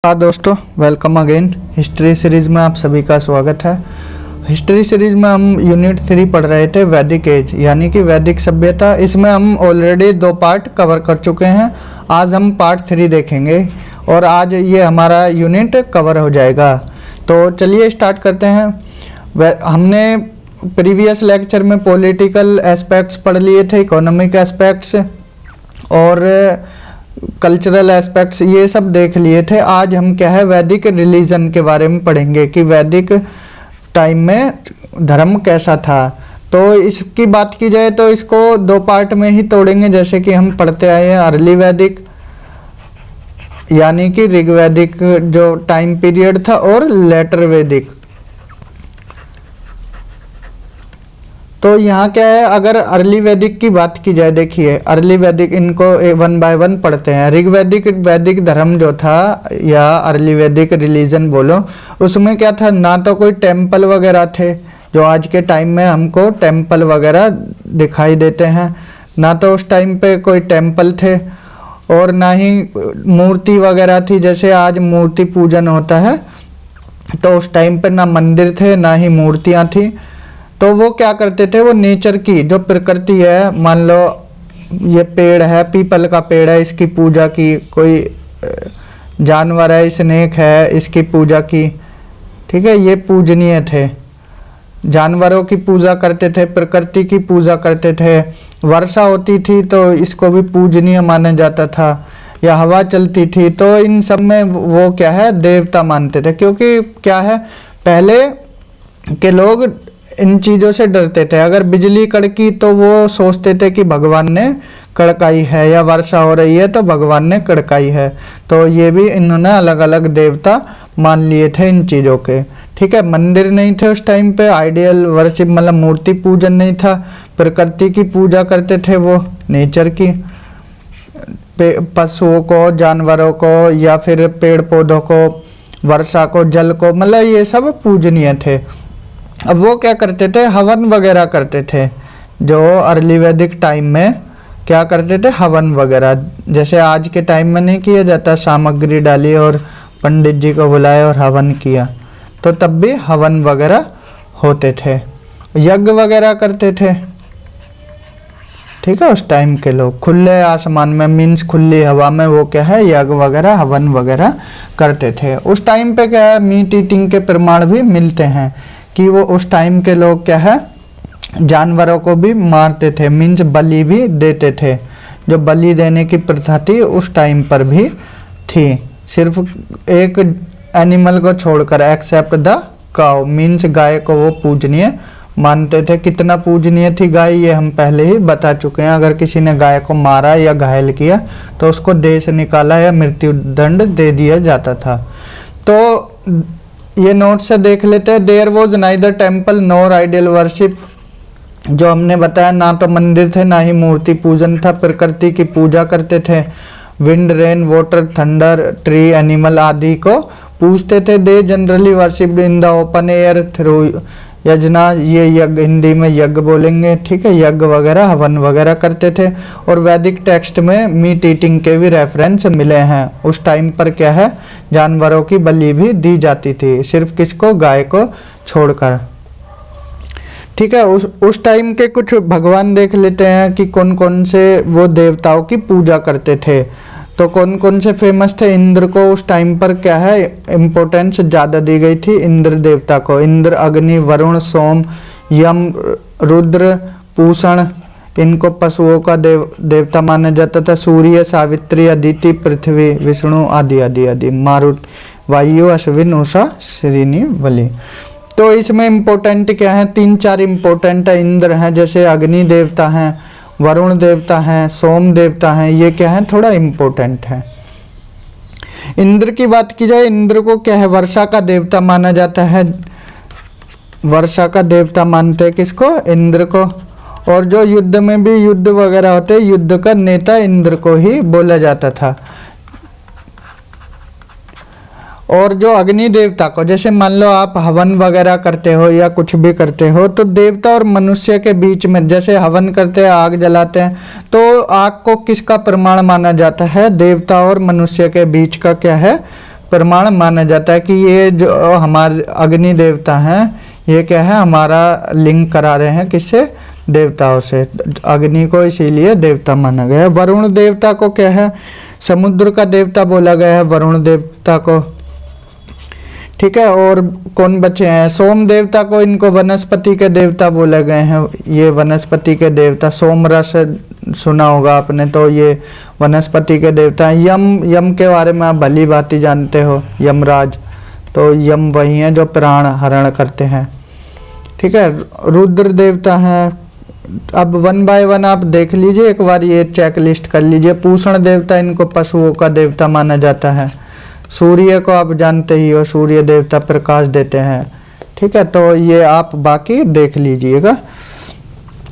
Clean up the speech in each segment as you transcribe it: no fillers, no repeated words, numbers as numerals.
हाँ दोस्तों, welcome again. History series में आप सभी का स्वागत है। हिस्ट्री सीरीज़ में हम यूनिट 3 पढ़ रहे थे, वैदिक एज यानी कि वैदिक सभ्यता। इसमें हम ऑलरेडी 2 पार्ट कवर कर चुके हैं। आज हम पार्ट 3 देखेंगे और आज ये हमारा यूनिट कवर हो जाएगा। तो चलिए स्टार्ट करते हैं। हमने प्रीवियस लेक्चर में पॉलिटिकल एस्पेक्ट्स पढ़ लिए थे, इकोनॉमिक एस्पेक्ट्स और कल्चरल एस्पेक्ट्स, ये सब देख लिए थे। आज हम क्या है, वैदिक रिलीजन के बारे में पढ़ेंगे कि वैदिक टाइम में धर्म कैसा था। तो इसकी बात की जाए तो इसको 2 पार्ट में ही तोड़ेंगे, जैसे कि हम पढ़ते आए हैं। अर्ली वैदिक यानी कि ऋग्वैदिक जो टाइम पीरियड था और लेटर वैदिक। तो यहाँ क्या है, अगर अर्ली वैदिक की बात की जाए, देखिए अर्ली वैदिक, इनको 1 बाय 1 पढ़ते हैं। ऋग्वैदिक वैदिक धर्म जो था या अर्ली वैदिक रिलीजन बोलो, उसमें क्या था, ना तो कोई टेम्पल वगैरह थे जो आज के टाइम में हमको टेम्पल वगैरह दिखाई देते हैं, ना तो उस टाइम पे कोई टेम्पल थे और ना ही मूर्ति वगैरह थी जैसे आज मूर्ति पूजन होता है। तो उस टाइम पे ना मंदिर थे ना ही मूर्तियाँ थी। तो वो क्या करते थे, वो नेचर की जो प्रकृति है, मान लो ये पेड़ है, पीपल का पेड़ है, इसकी पूजा की। कोई जानवर है, स्नेक है, इसकी पूजा की। ठीक है, ये पूजनीय थे। जानवरों की पूजा करते थे, प्रकृति की पूजा करते थे। वर्षा होती थी तो इसको भी पूजनीय माना जाता था, या हवा चलती थी तो इन सब में वो क्या है, देवता मानते थे। क्योंकि क्या है, पहले के लोग इन चीज़ों से डरते थे। अगर बिजली कड़की तो वो सोचते थे कि भगवान ने कड़काई है, या वर्षा हो रही है तो भगवान ने कड़काई है। तो ये भी इन्होंने अलग अलग देवता मान लिए थे इन चीज़ों के। ठीक है, मंदिर नहीं थे उस टाइम पे, आइडियल वर्शिप मतलब मूर्ति पूजन नहीं था, प्रकृति की पूजा करते थे वो, नेचर की, पशुओं को, जानवरों को, या फिर पेड़ पौधों को, वर्षा को, जल को, मतलब ये सब पूजनीय थे। अब वो क्या करते थे, हवन वगैरह करते थे। जो अर्ली वैदिक टाइम में क्या करते थे, हवन वगैरह, जैसे आज के टाइम में नहीं किया जाता, सामग्री डाली और पंडित जी को बुलाया और हवन किया। तो तब भी हवन वगैरह होते थे, यज्ञ वगैरह करते थे। ठीक है, उस टाइम के लोग खुले आसमान में, मीन्स खुली हवा में, वो क्या है, यज्ञ वगैरह, हवन वगैरह करते थे। उस टाइम पे क्या है, मीट ईटिंग के प्रमाण भी मिलते हैं कि वो उस टाइम के लोग क्या है, जानवरों को भी मारते थे, मीन्स बलि भी देते थे। जो बलि देने की प्रथा थी उस टाइम पर भी थी, सिर्फ एक एनिमल को छोड़कर, एक्सेप्ट द काउ, मीन्स गाय को वो पूजनीय मानते थे। कितना पूजनीय थी गाय, ये हम पहले ही बता चुके हैं। अगर किसी ने गाय को मारा या घायल किया तो उसको देह से निकाला या मृत्यु दंड दे दिया जाता था। तो ये नोट से देख लेते हैं। There was neither temple nor idol worship, जो हमने बताया, ना तो मंदिर थे ना ही मूर्ति पूजन था, प्रकृति की पूजा करते थे। Wind, rain, water, thunder, tree, animal आदि को पूजते थे। They generally worshipped in the open air through यजना, ये यज्ञ, हिंदी में यज्ञ बोलेंगे। ठीक है, यज्ञ वगैरह, हवन वगैरह करते थे। और वैदिक टेक्स्ट में मीट ईटिंग के भी रेफरेंस मिले हैं। उस टाइम पर क्या है, जानवरों की बलि भी दी जाती थी, सिर्फ किसको, गाय को छोड़कर। ठीक है, उस टाइम के कुछ भगवान देख लेते हैं कि कौन कौन से वो देवताओं की पूजा करते थे। तो कौन कौन से फेमस थे। इंद्र को उस टाइम पर क्या है, इम्पोर्टेंस ज़्यादा दी गई थी इंद्र देवता को। इंद्र, अग्नि, वरुण, सोम, यम, रुद्र, पूषण, इनको पशुओं का देवता माना जाता था। सूर्य, सावित्री, अदिति, पृथ्वी, विष्णु आदि आदि आदि, मारुत, वायु, अश्विन, उषा, श्रीनी, बलि। तो इसमें इम्पोर्टेंट क्या है, 3-4 इम्पोर्टेंट है। इंद्र हैं, जैसे अग्नि देवता हैं, वरुण देवता हैं, सोम देवता हैं, ये क्या है, थोड़ा इम्पोर्टेंट है। इंद्र की बात की जाए, इंद्र को क्या है, वर्षा का देवता माना जाता है। वर्षा का देवता मानते हैं किसको, इंद्र को। और जो युद्ध में भी युद्ध वगैरह होते, युद्ध का नेता इंद्र को ही बोला जाता था। और जो अग्नि देवता को, जैसे मान लो आप हवन वगैरह करते हो या कुछ भी करते हो, तो देवता और मनुष्य के बीच में, जैसे हवन करते हैं, आग जलाते हैं, तो आग को किसका प्रमाण माना जाता है, देवता और मनुष्य के बीच का क्या है, प्रमाण माना जाता है कि ये जो हमारे अग्नि देवता हैं, ये क्या है, हमारा लिंक करा रहे हैं किससे, देवताओं से। अग्नि को इसीलिए देवता माना गया है। वरुण देवता को क्या है, समुद्र का देवता बोला गया है वरुण देवता को, ठीक है। और कौन बचे हैं, सोम देवता को, इनको वनस्पति के देवता बोले गए हैं। ये वनस्पति के देवता, सोम रस सुना होगा आपने, तो ये वनस्पति के देवता हैं। यम के बारे में आप भली भांति जानते हो, यमराज, तो यम वही हैं जो प्राण हरण करते हैं, ठीक है। रुद्र देवता हैं। अब वन बाय वन आप देख लीजिए एक बार, ये चेक लिस्ट कर लीजिए। पूषण देवता, इनको पशुओं का देवता माना जाता है। सूर्य को आप जानते ही हो, सूर्य देवता प्रकाश देते हैं, ठीक है। तो ये आप बाकी देख लीजिएगा,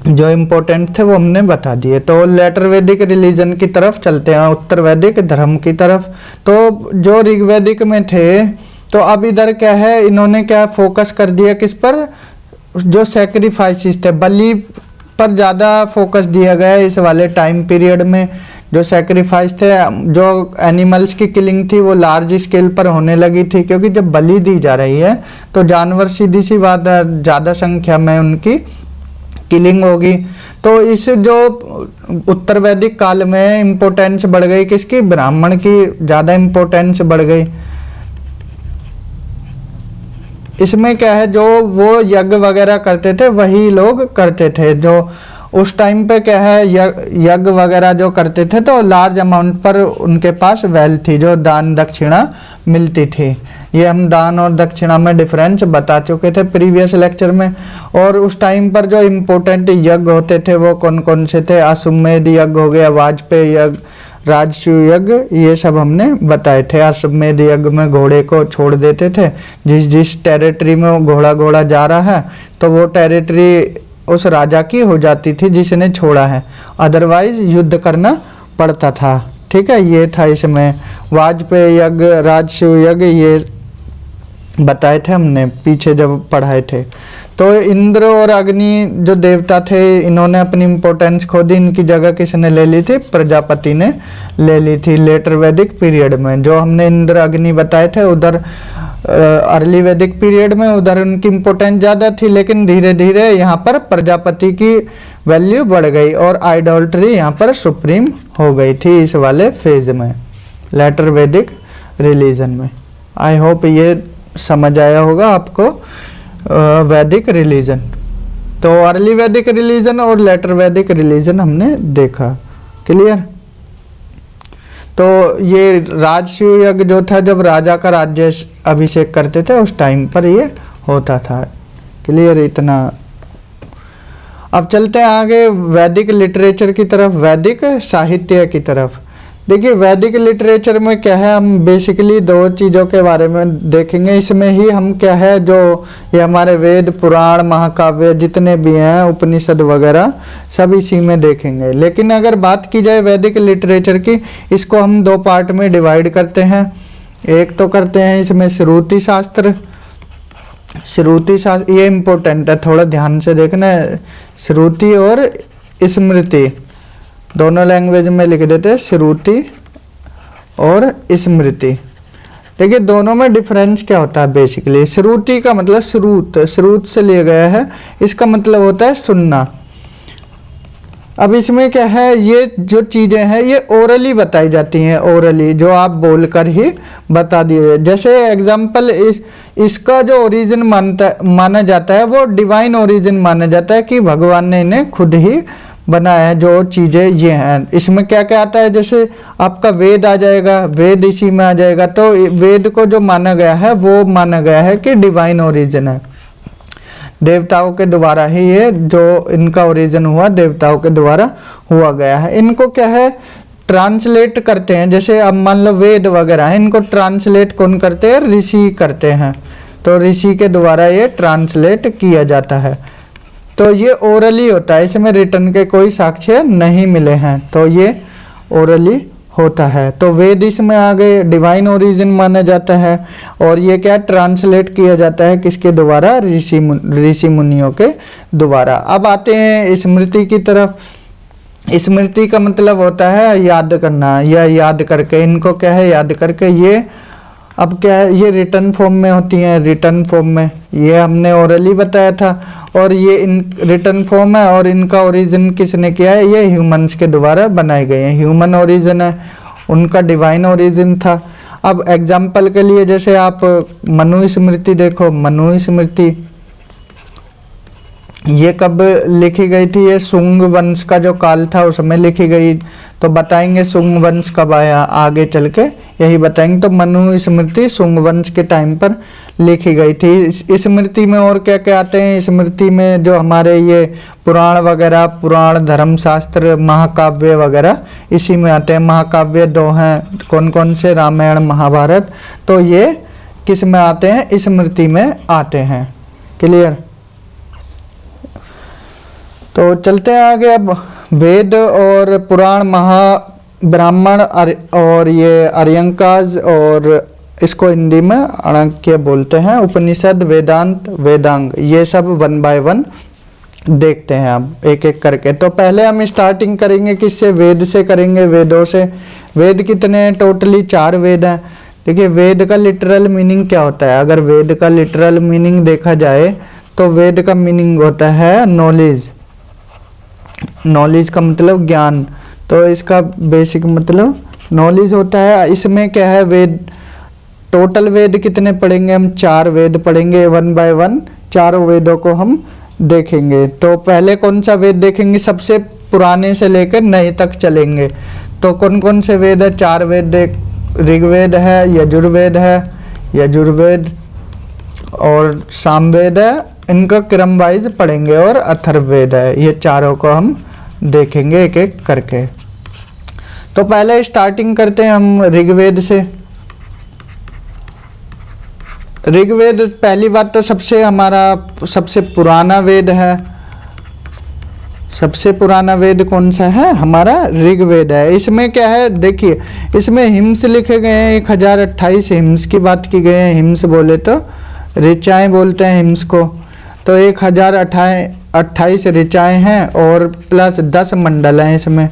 जो इम्पोर्टेंट थे वो हमने बता दिए। तो लेटर वैदिक रिलीजन की तरफ चलते हैं, उत्तर वैदिक धर्म की तरफ। तो जो ऋग्वैदिक में थे, तो अब इधर क्या है, इन्होंने क्या फोकस कर दिया किस पर, जो सैक्रिफाइसेस थे, बलि पर ज़्यादा फोकस दिया गया इस वाले टाइम पीरियड में। जो सैक्रिफाइस थे, जो एनिमल्स की किलिंग थी, वो लार्ज स्केल पर होने लगी थी, क्योंकि जब बलि दी जा रही है तो जानवर सीधी सी बात है ज़्यादा संख्या में उनकी किलिंग होगी। तो इस जो उत्तर वैदिक काल में इम्पोर्टेंस बढ़ गई किसकी, ब्राह्मण की ज़्यादा इम्पोर्टेंस बढ़ गई। इसमें क्या है, जो वो यज्ञ वगैरह करते थे वही लोग करते थे। जो उस टाइम पे क्या है, यज्ञ वगैरह जो करते थे तो लार्ज अमाउंट पर उनके पास वेल्थ थी, जो दान दक्षिणा मिलती थी। ये हम दान और दक्षिणा में डिफरेंस बता चुके थे प्रीवियस लेक्चर में। और उस टाइम पर जो इम्पोर्टेंट यज्ञ होते थे वो कौन कौन से थे, अश्वमेध यज्ञ हो गया, वाजपेयी यज्ञ, राजसूय यज्ञ, ये सब हमने बताए थे। अश्वमेध यज्ञ में घोड़े को छोड़ देते थे, जिस टेरिटरी में वो घोड़ा जा रहा है तो वो टेरिटरी उस राजा की हो जाती थी जिसने छोड़ा है, अदरवाइज युद्ध करना पड़ता था, ठीक है। ये था इसमें। वाजपेयी यज्ञ, राजसूय यज्ञ, ये बताए थे हमने पीछे जब पढ़ाए थे। तो इंद्र और अग्नि जो देवता थे, इन्होंने अपनी इम्पोर्टेंस खो दी। इनकी जगह किसने ले ली थी, प्रजापति ने ले ली थी लेटर वैदिक पीरियड में। जो हमने इंद्र अग्नि बताए थे उधर अर्ली वैदिक पीरियड में, उधर उनकी इम्पोर्टेंस ज़्यादा थी, लेकिन धीरे धीरे यहाँ पर प्रजापति की वैल्यू बढ़ गई और आइडोल्ट्री यहाँ पर सुप्रीम हो गई थी इस वाले फेज में, लेटर वैदिक रिलीजन में। आई होप ये समझ आया होगा आपको वैदिक रिलीजन। तो अर्ली वैदिक रिलीजन और लेटर वैदिक रिलीजन हमने देखा, क्लियर। तो ये राजसूय यज्ञ जो था, जब राजा का राज्य अभिषेक करते थे उस टाइम पर ये होता था, क्लियर इतना। अब चलते हैं आगे वैदिक लिटरेचर की तरफ, वैदिक साहित्य की तरफ। देखिए वैदिक लिटरेचर में क्या है, हम बेसिकली दो चीज़ों के बारे में देखेंगे। इसमें ही हम क्या है, जो ये हमारे वेद, पुराण, महाकाव्य जितने भी हैं, उपनिषद वगैरह, सब इसी में देखेंगे। लेकिन अगर बात की जाए वैदिक लिटरेचर की, इसको हम दो पार्ट में डिवाइड करते हैं। एक तो करते हैं इसमें श्रुति शास्त्र। श्रुति शास्त्र ये इम्पोर्टेंट है, थोड़ा ध्यान से देखना है। श्रुति और स्मृति दोनों लैंग्वेज में लिख देते हैं, श्रुति और स्मृति। देखिए दोनों में डिफरेंस क्या होता है बेसिकली। श्रुति का मतलब श्रुत से लिया गया है, इसका मतलब होता है सुनना। अब इसमें क्या है, ये जो चीज़ें हैं ये ओरली बताई जाती हैं, ओरली जो आप बोलकर ही बता दिए। जैसे एग्जाम्पल इसका जो ओरिजिन माना जाता है वो डिवाइन ओरिजिन माना जाता है, कि भगवान ने इन्हें खुद ही बनाया है। जो चीज़ें ये हैं, इसमें क्या क्या आता है, जैसे आपका वेद आ जाएगा, वेद इसी में आ जाएगा। तो वेद को जो माना गया है वो माना गया है कि डिवाइन ओरिजिन है, देवताओं के द्वारा ही ये जो इनका ओरिजिन हुआ, देवताओं के द्वारा हुआ गया है। इनको क्या है, ट्रांसलेट करते हैं। जैसे अब मान लो वेद वगैरह है, इनको ट्रांसलेट कौन करते हैं, ऋषि करते हैं। तो ऋषि के द्वारा ये ट्रांसलेट किया जाता है। तो ये ओरली होता है, इसमें रिटर्न के कोई साक्ष्य नहीं मिले हैं, तो ये ओरली होता है। तो वेद इसमें आ गए, डिवाइन ओरिजिन माना जाता है। और ये क्या ट्रांसलेट किया जाता है, किसके द्वारा, ऋषि मुनियों के द्वारा। अब आते हैं स्मृति की तरफ। स्मृति का मतलब होता है याद करना, या याद करके। इनको क्या है, याद करके। ये अब क्या है, ये रिटर्न फॉर्म में होती हैं, रिटर्न फॉर्म में, ये हमने ओरली बताया था। और ये इन रिटर्न फॉर्म है और इनका ओरिजिन किसने किया है, ये ह्यूमंस के द्वारा बनाए गए हैं, ह्यूमन ओरिजिन है, उनका डिवाइन ओरिजिन था। अब एग्जाम्पल के लिए जैसे आप मनु स्मृति देखो, मनु स्मृति ये कब लिखी गई थी, ये सुंग वंश का जो काल था उसमें लिखी गई। तो बताएंगे सुंग वंश कब आया, आगे चल के यही बताएंगे। तो मनु स्मृति सुंग वंश के टाइम पर लिखी गई थी। इस स्मृति में और क्या क्या आते हैं, स्मृति में जो हमारे ये पुराण वगैरह, पुराण धर्मशास्त्र महाकाव्य वगैरह इसी में आते हैं। महाकाव्य 2 हैं, कौन कौन से, रामायण महाभारत, तो ये किस में आते हैं, स्मृति में आते हैं। क्लियर। तो चलते हैं आगे। अब वेद और पुराण, ब्राह्मण और ये अर्यंकाज, और इसको हिंदी में अणक्य बोलते हैं, उपनिषद, वेदांत, वेदांग, ये सब 1 बाय 1 देखते हैं अब एक एक करके। तो पहले हम स्टार्टिंग करेंगे किससे, वेद से करेंगे, वेदों से। वेद कितने हैं, टोटली 4 वेद हैं। देखिए वेद का लिटरल मीनिंग क्या होता है, अगर वेद का लिटरल मीनिंग देखा जाए तो वेद का मीनिंग होता है नॉलेज। नॉलेज का मतलब ज्ञान, तो इसका बेसिक मतलब नॉलेज होता है। इसमें क्या है, वेद, टोटल वेद कितने पढ़ेंगे हम, 4 वेद पढ़ेंगे 1 बाय 1, चारों वेदों को हम देखेंगे। तो पहले कौन सा वेद देखेंगे, सबसे पुराने से लेकर नए तक चलेंगे। तो कौन कौन से वेद है, 4 वेद, ऋग्वेद है, यजुर्वेद है, यजुर्वेद और सामवेद है, इनका क्रम वाइज पढ़ेंगे, और अथर्ववेद है। ये चारों को हम देखेंगे एक एक करके। तो पहले स्टार्टिंग करते हैं हम ऋग्वेद से। ऋग्वेद पहली बात तो हमारा सबसे पुराना वेद है। सबसे पुराना वेद कौन सा है, हमारा ऋग्वेद है। इसमें क्या है, देखिए इसमें हिम्स लिखे गए हैं, 1028 हिम्स की बात की गई है। हिम्स बोले तो ऋचाएँ बोलते हैं हिम्स को। तो 1028 ऋचाएँ हैं और प्लस 10 मंडल हैं इसमें।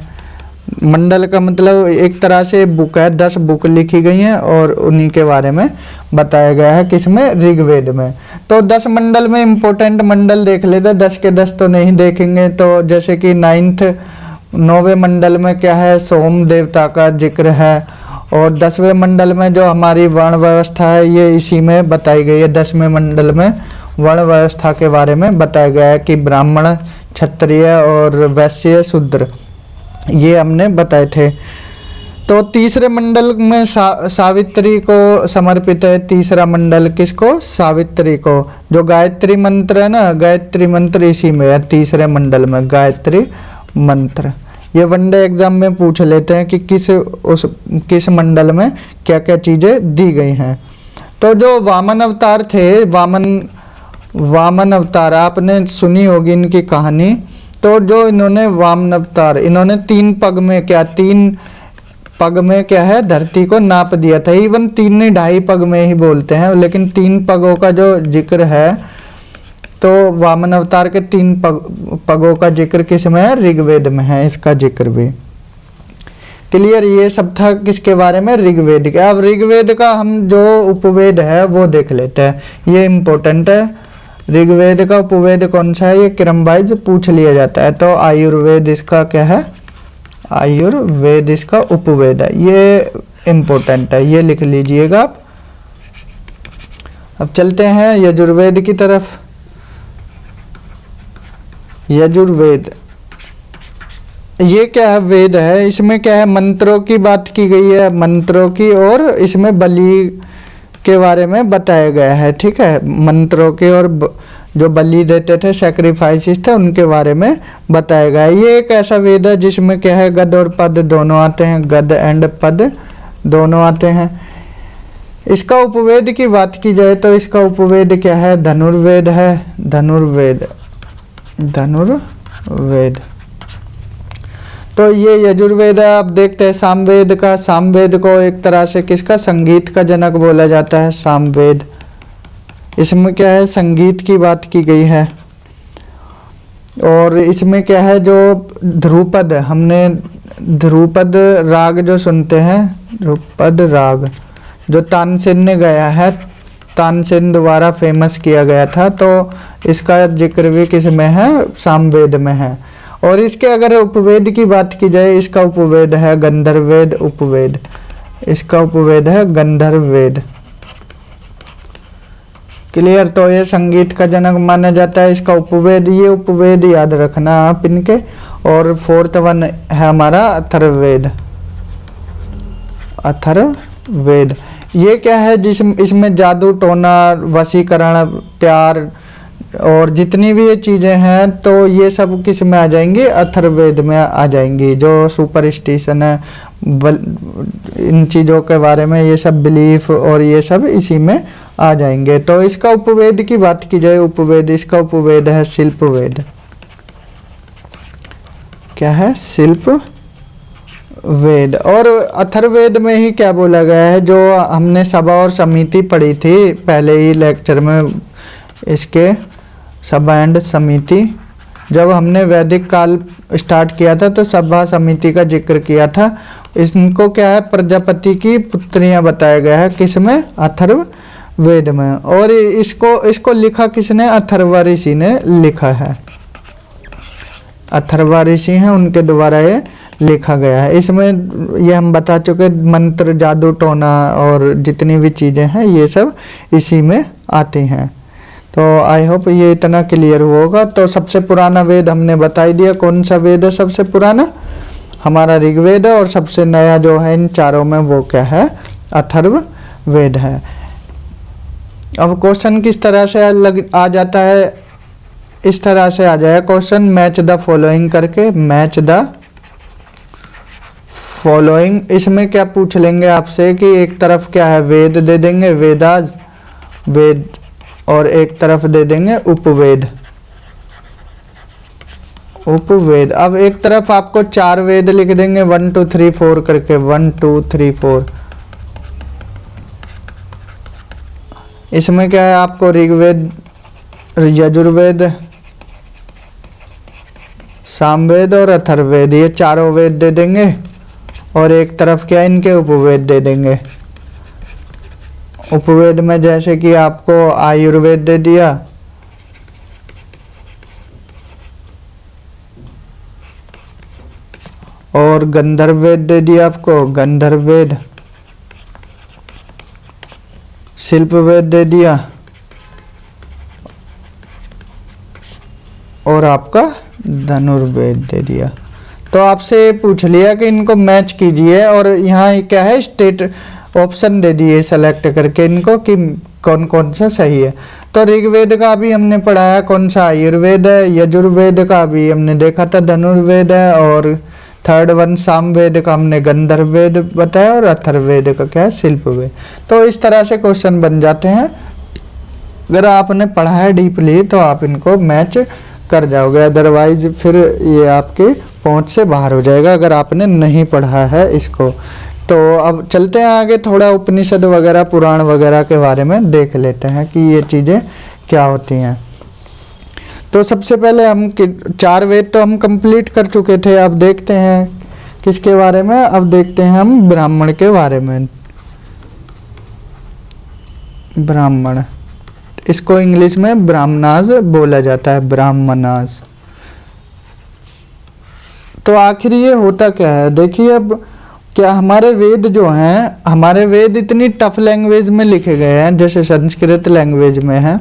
मंडल का मतलब एक तरह से बुक है, 10 बुक लिखी गई हैं और उन्हीं के बारे में बताया गया है किसमें, ऋग्वेद में। तो 10 मंडल में इम्पोर्टेंट मंडल देख लेते, 10 के 10 तो नहीं देखेंगे। तो जैसे कि 9वें मंडल में क्या है, सोम देवता का जिक्र है। और 10वें मंडल में जो हमारी वर्ण व्यवस्था है ये इसी में बताई गई है। 10वें मंडल में वर्ण व्यवस्था के बारे में बताया गया है कि ब्राह्मण, क्षत्रिय और वैश्य, शूद्र, ये हमने बताए थे। तो तीसरे मंडल में सावित्री को समर्पित है। तीसरा मंडल किसको, सावित्री को। जो गायत्री मंत्र है ना, गायत्री मंत्र इसी में है, तीसरे मंडल में गायत्री मंत्र। ये वनडे एग्जाम में पूछ लेते हैं कि किस मंडल में क्या क्या चीज़ें दी गई हैं। तो जो वामन अवतार थे, वामन अवतार आपने सुनी होगी इनकी कहानी। तो जो इन्होंने वामन अवतार, इन्होंने 3 पग में क्या है, धरती को नाप दिया था। इवन 3 नहीं 2.5 पग में ही बोलते हैं, लेकिन 3 पगों का जो जिक्र है, तो वामन अवतार के 3 पगों का जिक्र किस में है, ऋग्वेद में है इसका जिक्र भी। क्लियर। ये सब था किसके बारे में, ऋग्वेद के। अब ऋग्वेद का हम जो उपवेद है वो देख लेते हैं, ये इम्पोर्टेंट है। ऋग्वेद का उपवेद कौन सा है, ये क्रम वाइज पूछ लिया जाता है। तो आयुर्वेद इसका क्या है, आयुर्वेद इसका उपवेद है, ये इम्पोर्टेंट है, ये लिख लीजिएगा आप। अब चलते हैं यजुर्वेद की तरफ। यजुर्वेद ये क्या है, वेद है। इसमें क्या है, मंत्रों की बात की गई है, मंत्रों की, और इसमें बलि के बारे में बताया गया है। ठीक है, मंत्रों के और जो बलि देते थे, सैक्रिफाइसेस थे, उनके बारे में बताया गया है। ये एक ऐसा वेद है जिसमें क्या है, गद और पद दोनों आते हैं, गद एंड पद दोनों आते हैं। इसका उपवेद की बात की जाए तो इसका उपवेद क्या है, धनुर्वेद है। धनुर्वेद तो ये यजुर्वेद है। आप देखते हैं सामवेद का, सामवेद को एक तरह से किसका, संगीत का जनक बोला जाता है, सामवेद। इसमें क्या है, संगीत की बात की गई है। और इसमें क्या है, जो ध्रुपद, हमने ध्रुपद राग जो सुनते हैं, ध्रुपद राग, जो तानसेन ने गाया है, तानसेन द्वारा फेमस किया गया था, तो इसका जिक्र भी किस में है, सामवेद में है। और इसके अगर उपवेद की बात की जाए, इसका उपवेद है गंधर्ववेद उपवेद, इसका उपवेद है गंधर्ववेद। क्लियर। तो ये संगीत का जनक माना जाता है, इसका उपवेद, ये उपवेद याद रखना आप इनके। और फोर्थ वन है हमारा अथर्ववेद, अथर्ववेद। ये क्या है, इसमें जादू टोना, वशीकरण, प्यार और जितनी भी ये चीज़ें हैं, तो ये सब किस में आ जाएंगी, अथर्ववेद में आ जाएंगी। जो सुपरस्टिशन है, इन चीज़ों के बारे में ये सब बिलीफ और ये सब इसी में आ जाएंगे। तो इसका उपवेद की बात की जाए, उपवेद, इसका उपवेद है शिल्पवेद। क्या है, शिल्पवेद। और अथर्ववेद में ही क्या बोला गया है, जो हमने सभा और समिति पढ़ी थी पहले ही लेक्चर में, इसके सभा एंड समिति, जब हमने वैदिक काल स्टार्ट किया था तो सभा समिति का जिक्र किया था। इनको क्या है, प्रजापति की पुत्रियां बताया गया है, किसमें, अथर्ववेद में। और इसको लिखा किसने, अथर्व ऋषि ने लिखा है, अथर्व ऋषि हैं, उनके द्वारा ये लिखा गया है। इसमें ये हम बता चुके, मंत्र, जादू टोना और जितनी भी चीज़ें हैं ये सब इसी में आती हैं। तो आई होप ये इतना क्लियर होगा। तो सबसे पुराना वेद हमने बता ही दिया, कौन सा वेद है सबसे पुराना, हमारा ऋग्वेद है। और सबसे नया जो है इन चारों में वो क्या है, अथर्ववेद है। अब क्वेश्चन किस तरह से आ जाता है, इस तरह से आ जाए क्वेश्चन, मैच द फॉलोइंग करके, मैच द फॉलोइंग। इसमें क्या पूछ लेंगे आपसे कि एक तरफ क्या है, वेद दे देंगे, वेदास, वेद, और एक तरफ दे देंगे उपवेद, उपवेद। अब एक तरफ आपको 4 वेद लिख देंगे, 1 2 3 4 करके, 1 2 3 4। इसमें क्या है, आपको ऋग्वेद, यजुर्वेद, सामवेद और अथर्ववेद, ये चारों वेद दे देंगे। और एक तरफ क्या, इनके उपवेद दे देंगे। उपवेद में जैसे कि आपको आयुर्वेद दे दिया, और गंधर्ववेद दे दिया आपको, गंधर्ववेद, शिल्पवेद दे दिया, और आपका धनुर्वेद दे दिया। तो आपसे पूछ लिया कि इनको मैच कीजिए, और यहाँ क्या है, स्टेट ऑप्शन दे दिए सेलेक्ट करके इनको कि कौन कौन सा सही है। तो ऋग्वेद का भी हमने पढ़ा है कौन सा, आयुर्वेद है। यजुर्वेद का भी हमने देखा था धनुर्वेद है। और थर्ड वन सामवेद का हमने गंधर्ववेद बताया, और अथर्ववेद का क्या है, शिल्पवेद। तो इस तरह से क्वेश्चन बन जाते हैं। अगर आपने पढ़ा है डीपली तो आप इनको मैच कर जाओगे, अदरवाइज फिर ये आपके पहुंच से बाहर हो जाएगा अगर आपने नहीं पढ़ा है इसको। तो अब चलते हैं आगे, थोड़ा उपनिषद वगैरह, पुराण वगैरह के बारे में देख लेते हैं कि ये चीज़ें क्या होती हैं। तो सबसे पहले हम 4 वेद तो हम कंप्लीट कर चुके थे। अब देखते हैं किसके बारे में, अब देखते हैं हम ब्राह्मण के बारे में। ब्राह्मण, इसको इंग्लिश में ब्राह्मणास बोला जाता है, ब्राह्मणास। तो आखिर ये होता क्या है, देखिए अब क्या हमारे वेद जो हैं, हमारे वेद इतनी टफ लैंग्वेज में लिखे गए हैं, जैसे संस्कृत लैंग्वेज में है,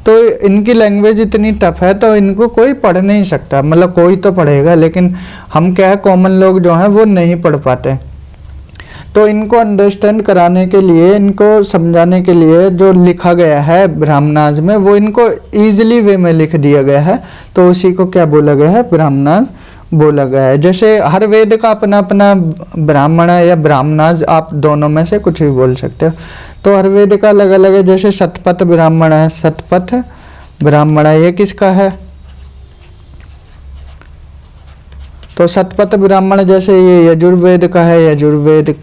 तो इनकी लैंग्वेज इतनी टफ है तो इनको कोई पढ़ नहीं सकता। मतलब कोई तो पढ़ेगा, लेकिन हम क्या है, कॉमन लोग जो हैं वो नहीं पढ़ पाते। तो इनको अंडरस्टैंड कराने के लिए, इनको समझाने के लिए जो लिखा गया है ब्राह्मणास में, वो इनको ईजिली वे में लिख दिया गया है। तो उसी को क्या बोला गया है, ब्राह्मणास बोला गया है। जैसे हर वेद का अपना अपना ब्राह्मण है या ब्राह्मणास, आप दोनों में से कुछ भी बोल सकते हो। तो हर वेद का अलग अलग है। जैसे शतपथ ब्राह्मण है, शतपथ ब्राह्मण है, ये किसका है, तो शतपथ ब्राह्मण। जैसे ये यजुर्वेद का है, यजुर्वेद।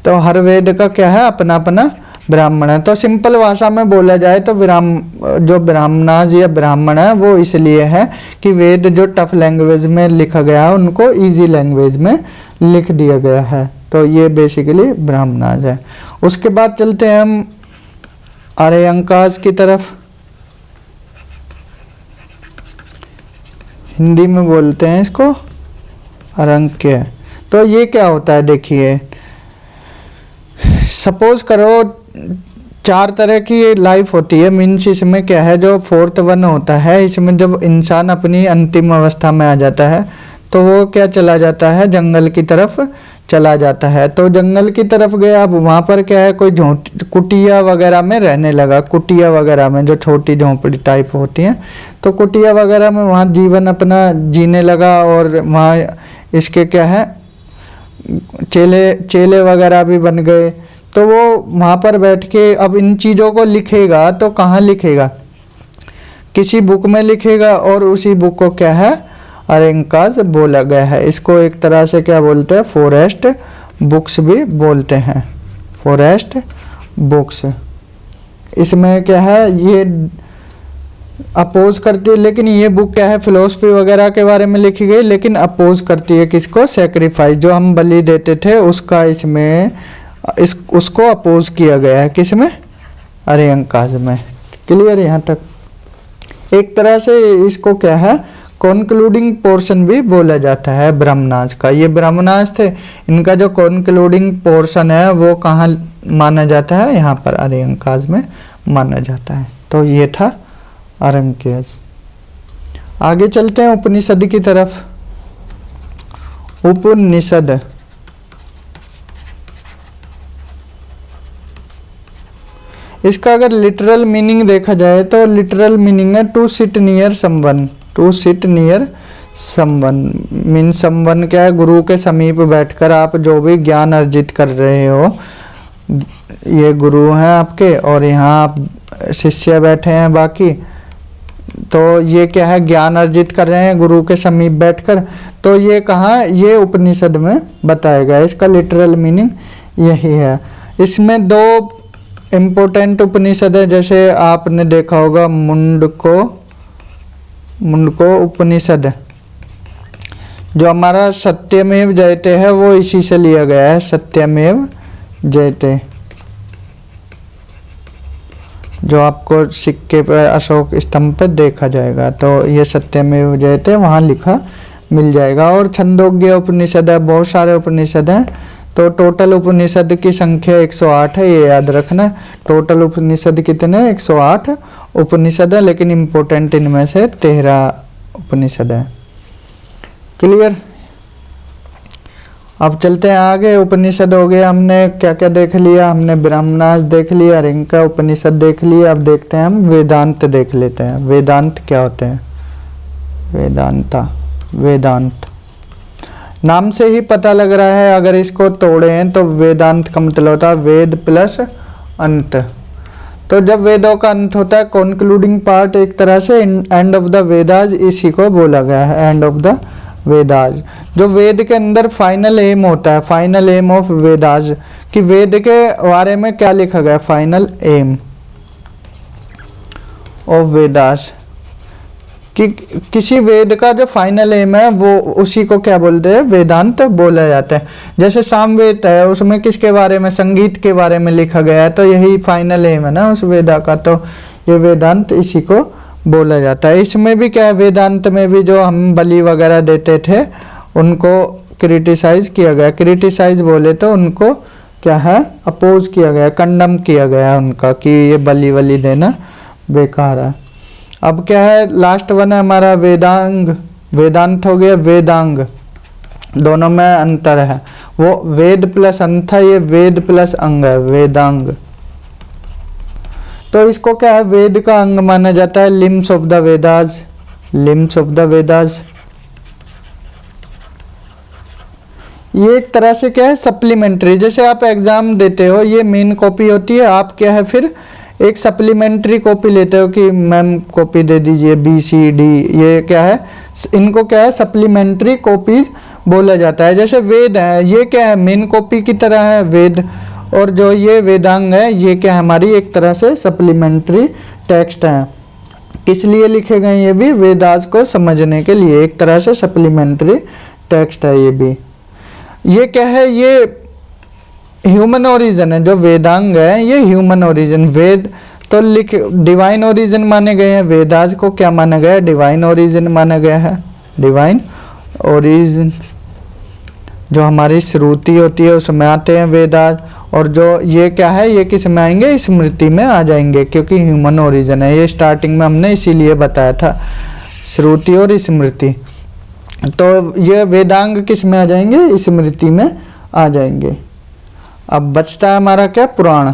तो हर वेद का क्या है, अपना अपना ब्राह्मण है। तो सिंपल भाषा में बोला जाए तो जो ब्राह्मणास या ब्राह्मण है वो इसलिए है कि वेद जो टफ लैंग्वेज में लिखा गया है उनको इजी लैंग्वेज में लिख दिया गया है। तो ये बेसिकली ब्राह्मणाज है। उसके बाद चलते हैं हम आर्यंकाज की तरफ। हिंदी में बोलते हैं इसको अरंक्य। तो ये क्या होता है देखिए, सपोज करो 4 तरह की लाइफ होती है, मीन्स इसमें क्या है, जो 4th वन होता है, इसमें जब इंसान अपनी अंतिम अवस्था में आ जाता है तो वो क्या चला जाता है, जंगल की तरफ चला जाता है। तो जंगल की तरफ गया, अब वहाँ पर क्या है, कोई कुटिया वगैरह में रहने लगा, कुटिया वगैरह में जो छोटी झोंपड़ी टाइप होती हैं, तो कुटिया वगैरह में वहाँ जीवन अपना जीने लगा। और वहाँ इसके क्या है, चेले वगैरह भी बन गए। तो वो वहाँ पर बैठ के अब इन चीज़ों को लिखेगा, तो कहाँ लिखेगा, किसी बुक में लिखेगा, और उसी बुक को क्या है, अरंकाज बोला गया है। इसको एक तरह से क्या बोलते हैं, फॉरेस्ट बुक्स भी बोलते हैं, फॉरेस्ट बुक्स। इसमें क्या है, ये अपोज करती है, लेकिन ये बुक क्या है, फिलोसफी वगैरह के बारे में लिखी गई, लेकिन अपोज करती है किसको, सेक्रीफाइस, जो हम बलि देते थे उसका, इसमें उसको अपोज किया गया है, किसमें, आर्यंकाज में। क्लियर यहाँ तक। एक तरह से इसको क्या है, कॉन्क्लूडिंग पोर्शन भी बोला जाता है ब्राह्मणाज का। ये ब्राह्मणाज थे, इनका जो कॉन्क्लूडिंग पोर्शन है वो कहाँ माना जाता है, यहाँ पर आर्यंकाज में माना जाता है। तो ये था आर्यंकाज। आगे चलते हैं उपनिषद की तरफ। उपनिषद, इसका अगर लिटरल मीनिंग देखा जाए तो लिटरल मीनिंग है to sit near someone. To sit near someone mean someone क्या है, गुरु के समीप बैठकर आप जो भी ज्ञान अर्जित कर रहे हो, ये गुरु हैं आपके और यहाँ आप शिष्य बैठे हैं बाकी, तो ये क्या है, ज्ञान अर्जित कर रहे हैं गुरु के समीप बैठकर। तो ये कहाँ, ये उपनिषद में बताया गया, इसका लिटरल मीनिंग यही है। इसमें 2 इम्पोर्टेंट उपनिषद है, जैसे आपने देखा होगा मुंडको उपनिषद, जो हमारा सत्यमेव जयते है वो इसी से लिया गया है, सत्यमेव जयते, जो आपको सिक्के पर अशोक स्तंभ पर देखा जाएगा। तो ये सत्यमेव जयते वहाँ लिखा मिल जाएगा। और छंदोग्य उपनिषद है, बहुत सारे उपनिषद हैं। तो टोटल उपनिषद की संख्या 108 है, ये याद रखना। टोटल उपनिषद कितने, 108 उपनिषद है, लेकिन इम्पोर्टेंट इनमें से 13 उपनिषद है। क्लियर। अब चलते हैं आगे। उपनिषद हो गया, हमने क्या क्या देख लिया, हमने ब्राह्मणाज देख लिया, आर्यंका उपनिषद देख लिया। अब देखते हैं हम वेदांत देख लेते हैं। वेदांत क्या होते हैं, वेदांत नाम से ही पता लग रहा है, अगर इसको तोड़ें तो वेदांत का मतलब होता है वेद प्लस अंत। तो जब वेदों का अंत होता है, कंक्लूडिंग पार्ट, एक तरह से एंड ऑफ द वेदास, इसी को बोला गया है एंड ऑफ द वेदास। जो वेद के अंदर फाइनल एम होता है, फाइनल एम ऑफ वेदास, कि वेद के बारे में क्या लिखा गया, फाइनल एम ऑफ वेदास, कि किसी वेद का जो फाइनल एम है वो उसी को क्या बोलते हैं, वेदांत बोला जाता है। जैसे सामवेद है, उसमें किसके बारे में, संगीत के बारे में लिखा गया है, तो यही फाइनल एम है ना उस वेदा का, तो ये वेदांत इसी को बोला जाता है। इसमें भी क्या है, वेदांत में भी जो हम बलि वगैरह देते थे उनको क्रिटिसाइज किया गया, क्रिटिसाइज बोले तो उनको क्या है, अपोज किया गया, कंडम किया गया उनका, कि ये बलि वली देना बेकार है। अब क्या है, लास्ट वन है हमारा वेदांग। वेदांत हो गया वेदांग, दोनों में अंतर है, वो वेद प्लस अंत है, ये वेद प्लस अंग है, वेदांग। तो इसको क्या है, वेद का अंग माना जाता है, limbs of the Vedas, limbs of the Vedas. ये एक तरह से क्या है, सप्लीमेंट्री, जैसे आप एग्जाम देते हो, ये मेन कॉपी होती है, आप क्या है फिर एक सप्लीमेंट्री कॉपी लेते हो कि मैम कॉपी दे दीजिए BCD, ये क्या है, इनको क्या है, सप्लीमेंट्री कॉपीज बोला जाता है। जैसे वेद है, ये क्या है, मेन कॉपी की तरह है वेद, और जो ये वेदांग है ये क्या है, हमारी एक तरह से सप्लीमेंट्री टेक्स्ट है। किस लिए लिखे गए, ये भी वेदास को समझने के लिए, एक तरह से सप्लीमेंट्री टेक्स्ट है ये भी। ये क्या है, ये ह्यूमन ओरिजिन है, जो वेदांग है ये ह्यूमन ओरिजिन, वेद तो लिख डिवाइन ओरिजिन माने गए हैं, वेदास को क्या माना गया है, डिवाइन ओरिजिन माना गया है। डिवाइन ओरिजिन जो हमारी श्रुति होती है उसमें आते हैं वेदास, और जो ये क्या है ये किस में आएंगे, स्मृति में आ जाएंगे, क्योंकि ह्यूमन ओरिजिन है। ये स्टार्टिंग में हमने इसीलिए बताया था, श्रुति और स्मृति। तो ये वेदांग किस में आ जाएंगे, स्मृति में आ जाएंगे। अब बचता है हमारा क्या, पुराण।